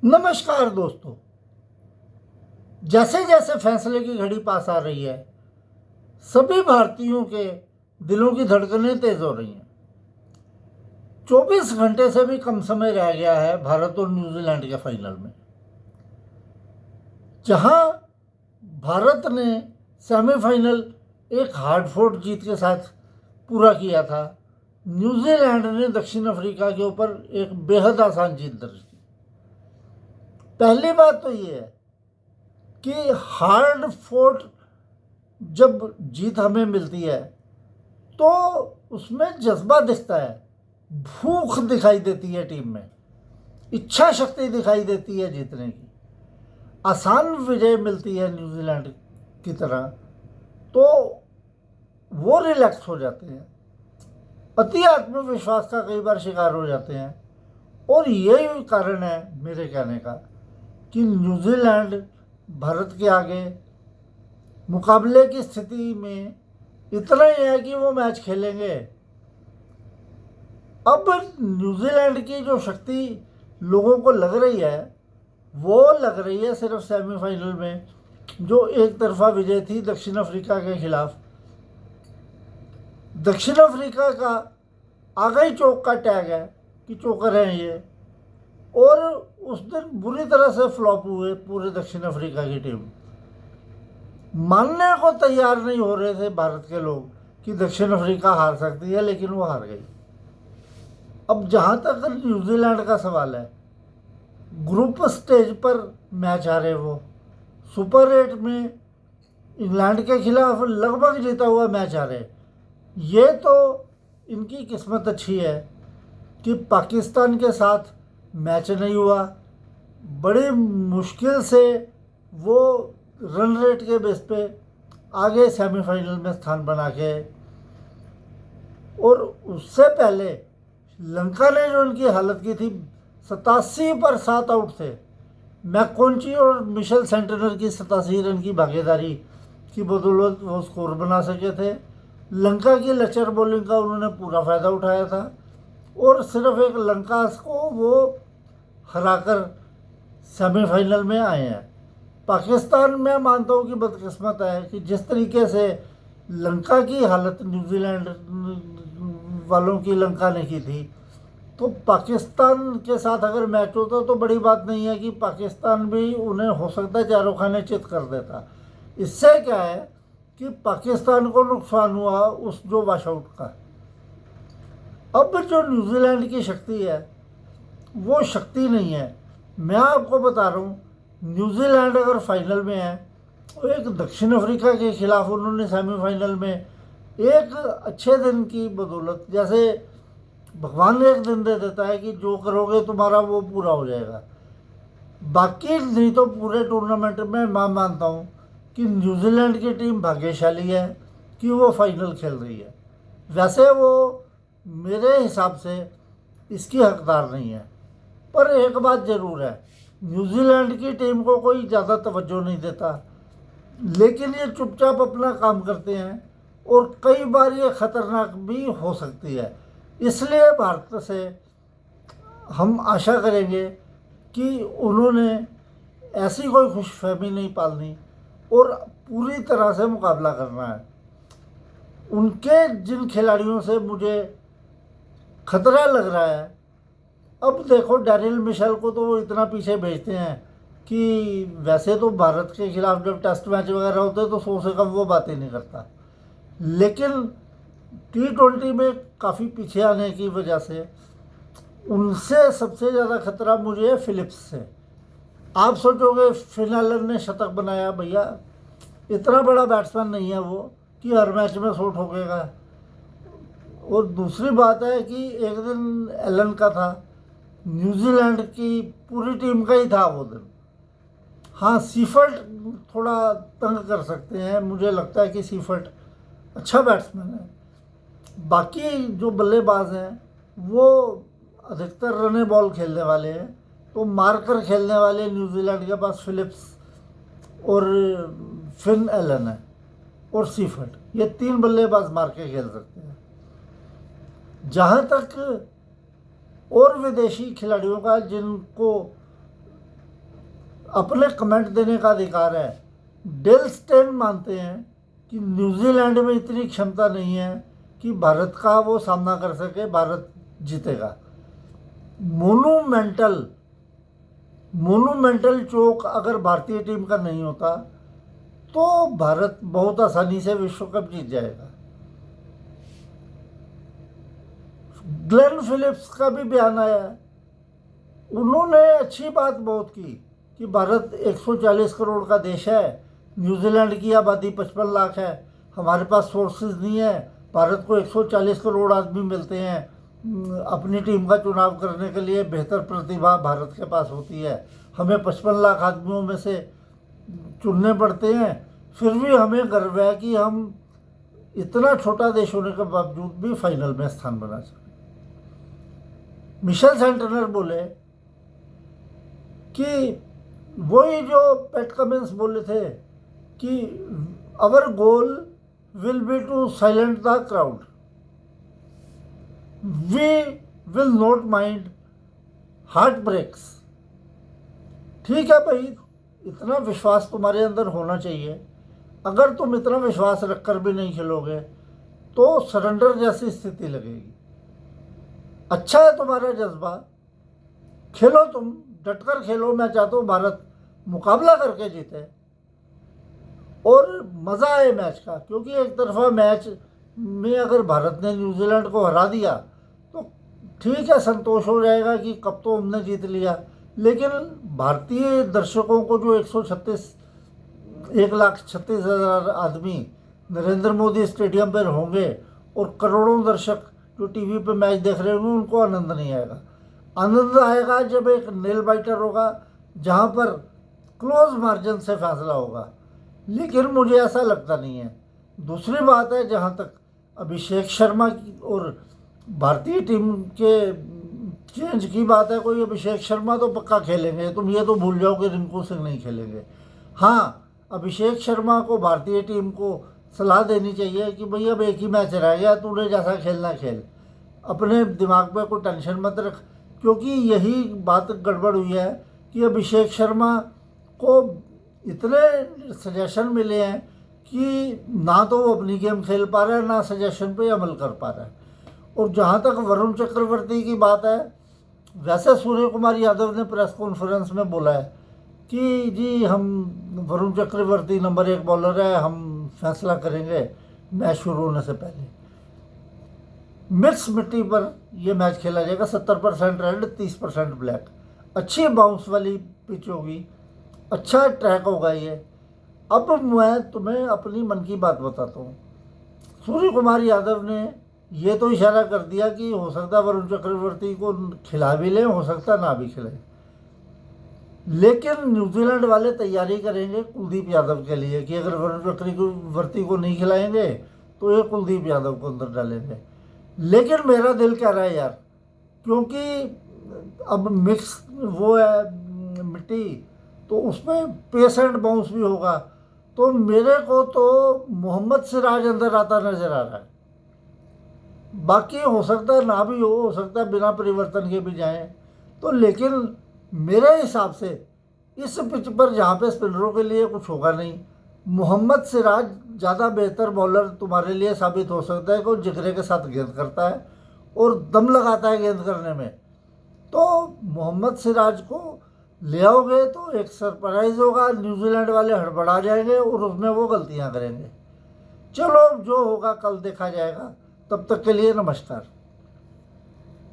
नमस्कार दोस्तों। जैसे जैसे फैसले की घड़ी पास आ रही है, सभी भारतीयों के दिलों की धड़कनें तेज हो रही हैं। 24 घंटे से भी कम समय रह गया है भारत और न्यूजीलैंड के फाइनल में। जहां भारत ने सेमीफाइनल एक हार्ड फॉट जीत के साथ पूरा किया था, न्यूजीलैंड ने दक्षिण अफ्रीका के ऊपर एक बेहद आसान जीत दर्ज की। पहली बात तो ये है कि हार्ड फोर्ट जब जीत हमें मिलती है तो उसमें जज्बा दिखता है, भूख दिखाई देती है टीम में, इच्छा शक्ति दिखाई देती है जीतने की। आसान विजय मिलती है न्यूजीलैंड की तरह तो वो रिलैक्स हो जाते हैं, अति आत्मविश्वास का कई बार शिकार हो जाते हैं। और यही कारण है मेरे कहने का कि न्यूजीलैंड भारत के आगे मुकाबले की स्थिति में इतना ही है कि वो मैच खेलेंगे। अब न्यूजीलैंड की जो शक्ति लोगों को लग रही है वो लग रही है सिर्फ सेमीफाइनल में जो एक तरफा विजय थी दक्षिण अफ्रीका के खिलाफ। दक्षिण अफ्रीका का आगे ही चौक का टैग है कि चौकर हैं ये, और उस दिन बुरी तरह से फ्लॉप हुए पूरे दक्षिण अफ्रीका की टीम। मानने को तैयार नहीं हो रहे थे भारत के लोग कि दक्षिण अफ्रीका हार सकती है, लेकिन वो हार गई। अब जहां तक न्यूजीलैंड का सवाल है, ग्रुप स्टेज पर मैच हारे वो, सुपर 8 में इंग्लैंड के खिलाफ लगभग जीता हुआ मैच हारे। ये तो इनकी किस्मत अच्छी है कि पाकिस्तान के साथ मैच नहीं हुआ, बड़ी मुश्किल से वो रन रेट के बेस पे आगे सेमीफाइनल में स्थान बना के। और उससे पहले लंका ने जो इनकी हालत की थी, 87 पर 7 आउट थे। मैककोंची और मिशेल सेंटनर की 87 रन की भागीदारी की बदौलत वो स्कोर बना सके थे। लंका की लचर बॉलिंग का उन्होंने पूरा फ़ायदा उठाया था और सिर्फ एक लंका को वो हराकर सेमीफाइनल में आए हैं। पाकिस्तान मैं मानता हूँ कि बदकिस्मत है कि जिस तरीके से लंका की हालत न्यूजीलैंड वालों की लंका ने की थी, तो पाकिस्तान के साथ अगर मैच होता तो बड़ी बात नहीं है कि पाकिस्तान भी उन्हें हो सकता है चारों खाने चित कर देता। इससे क्या है कि पाकिस्तान को नुकसान हुआ उस जो वॉश आउट का। अब जो न्यूजीलैंड की शक्ति है वो शक्ति नहीं है। मैं आपको बता रहा हूँ, न्यूजीलैंड अगर फाइनल में है तो एक दक्षिण अफ्रीका के खिलाफ उन्होंने सेमीफाइनल में एक अच्छे दिन की बदौलत, जैसे भगवान एक दिन दे देता है कि जो करोगे तुम्हारा वो पूरा हो जाएगा, बाकी नहीं तो पूरे टूर्नामेंट में मैं मानता हूँ कि न्यूजीलैंड की टीम भाग्यशाली है कि वो फाइनल खेल रही है। वैसे वो मेरे हिसाब से इसकी हकदार नहीं है, पर एक बात ज़रूर है, न्यूजीलैंड की टीम को कोई ज़्यादा तवज्जो नहीं देता, लेकिन ये चुपचाप अपना काम करते हैं और कई बार ये ख़तरनाक भी हो सकती है। इसलिए भारत से हम आशा करेंगे कि उन्होंने ऐसी कोई खुशफहमी नहीं पालनी और पूरी तरह से मुकाबला करना है। उनके जिन खिलाड़ियों से मुझे खतरा लग रहा है, अब देखो डैरिल मिशेल को तो वो इतना पीछे भेजते हैं कि वैसे तो भारत के खिलाफ जब टेस्ट मैच वगैरह होते हैं तो 100 से कम वो बातें नहीं करता, लेकिन T20 में काफ़ी पीछे आने की वजह से उनसे सबसे ज़्यादा खतरा मुझे है फिलिप्स से। आप सोचोगे फिन एलन ने शतक बनाया, भैया इतना बड़ा बैट्समैन नहीं है वो कि हर मैच में 100 ठोकेगा। और दूसरी बात है कि एक दिन एलन का था, न्यूजीलैंड की पूरी टीम का ही था वो दिन। हाँ, सीफर्ट थोड़ा तंग कर सकते हैं, मुझे लगता है कि सीफर्ट अच्छा बैट्समैन है। बाकी जो बल्लेबाज हैं वो अधिकतर रने बॉल खेलने वाले हैं, तो मारकर खेलने वाले न्यूजीलैंड के पास फिलिप्स और फिन एलन है और सीफर्ट, ये 3 बल्लेबाज मार के खेल सकते हैं। जहाँ तक और विदेशी खिलाड़ियों का जिनको अपने कमेंट देने का अधिकार है। डेल स्टेन मानते हैं कि न्यूजीलैंड में इतनी क्षमता नहीं है कि भारत का वो सामना कर सके, भारत जीतेगा। मोनूमेंटल मोनूमेंटल चोक अगर भारतीय टीम का नहीं होता तो भारत बहुत आसानी से विश्व कप जीत जाएगा। ग्लेन फिलिप्स का भी बयान आया, उन्होंने अच्छी बात बहुत की कि भारत 140 करोड़ का देश है, न्यूजीलैंड की आबादी 55 लाख है, हमारे पास सोर्सेज नहीं है, भारत को 140 करोड़ आदमी मिलते हैं, अपनी टीम का चुनाव करने के लिए बेहतर प्रतिभा भारत के पास होती है, हमें 55 लाख आदमियों में से चुनने पड़ते हैं, फिर भी हमें गर्व है कि हम इतना छोटा देश होने के बावजूद भी फाइनल में स्थान बना सके। मिशेल सेंटनर बोले कि वही जो पैट कमिंस बोले थे कि our goal will be to silent the crowd, we will not mind heart breaks. ठीक है भाई, इतना विश्वास तुम्हारे अंदर होना चाहिए। अगर तुम इतना विश्वास रखकर भी नहीं खेलोगे तो सरेंडर जैसी स्थिति लगेगी। अच्छा है तुम्हारा जज्बा, खेलो, तुम डटकर खेलो। मैं चाहता हूँ भारत मुकाबला करके जीते और मज़ा आए मैच का, क्योंकि एक तरफा मैच में अगर भारत ने न्यूजीलैंड को हरा दिया तो ठीक है, संतोष हो जाएगा कि कब तो हमने जीत लिया, लेकिन भारतीय दर्शकों को जो 1,36,000 आदमी नरेंद्र मोदी स्टेडियम पर होंगे और करोड़ों दर्शक जो टीवी पे मैच देख रहे होंगे, उनको आनंद नहीं आएगा। आनंद आएगा जब एक नेल बाइटर होगा जहाँ पर क्लोज मार्जिन से फैसला होगा, लेकिन मुझे ऐसा लगता नहीं है। दूसरी बात है, जहाँ तक अभिषेक शर्मा की और भारतीय टीम के चेंज की बात है, कोई अभिषेक शर्मा तो पक्का खेलेंगे, तुम ये तो भूल जाओ कि रिंकू सिंह नहीं खेलेंगे। हाँ, अभिषेक शर्मा को भारतीय टीम को सलाह देनी चाहिए कि भई अब एक ही मैच रह गया, तूने जैसा खेलना खेल, अपने दिमाग पे कोई टेंशन मत रख, क्योंकि यही बात गड़बड़ हुई है कि अभिषेक शर्मा को इतने सजेशन मिले हैं कि ना तो वो अपनी गेम खेल पा रहा है, ना सजेशन पे अमल कर पा रहा है। और जहाँ तक वरुण चक्रवर्ती की बात है, वैसे सूर्य कुमार यादव ने प्रेस कॉन्फ्रेंस में बोला है कि जी हम वरुण चक्रवर्ती नंबर 1 बॉलर है, हम फैसला करेंगे मैच शुरू होने से पहले। मिक्स मिट्टी पर यह मैच खेला जाएगा, 70% रेड 30% ब्लैक, अच्छी बाउंस वाली पिच होगी, अच्छा ट्रैक होगा ये। अब मैं तुम्हें अपनी मन की बात बताता हूँ। सूर्य कुमार यादव ने ये तो इशारा कर दिया कि हो सकता है वरुण चक्रवर्ती को खिला भी लें, हो सकता है ना भी खिलाएं, लेकिन न्यूजीलैंड वाले तैयारी करेंगे कुलदीप यादव के लिए कि अगर वरुण चक्रवर्ती को नहीं खिलाएंगे तो ये कुलदीप यादव को अंदर डालेंगे। लेकिन मेरा दिल कह रहा है यार, क्योंकि अब मिक्स वो है मिट्टी, तो उसमें पेस एंड बाउंस भी होगा, तो मेरे को तो मोहम्मद सिराज अंदर आता नजर आ रहा है। बाकी हो सकता है ना भी हो सकता है बिना परिवर्तन के भी जाएं, तो लेकिन मेरे हिसाब से इस पिच पर जहाँ पे स्पिनरों के लिए कुछ होगा नहीं, मोहम्मद सिराज ज़्यादा बेहतर बॉलर तुम्हारे लिए साबित हो सकता है कि वो जिगरे के साथ गेंद करता है और दम लगाता है गेंद करने में। तो मोहम्मद सिराज को ले आओगे तो एक सरप्राइज़ होगा, न्यूजीलैंड वाले हड़बड़ा जाएंगे और उसमें वो गलतियाँ करेंगे। चलो जो होगा कल देखा जाएगा, तब तक के लिए नमस्कार।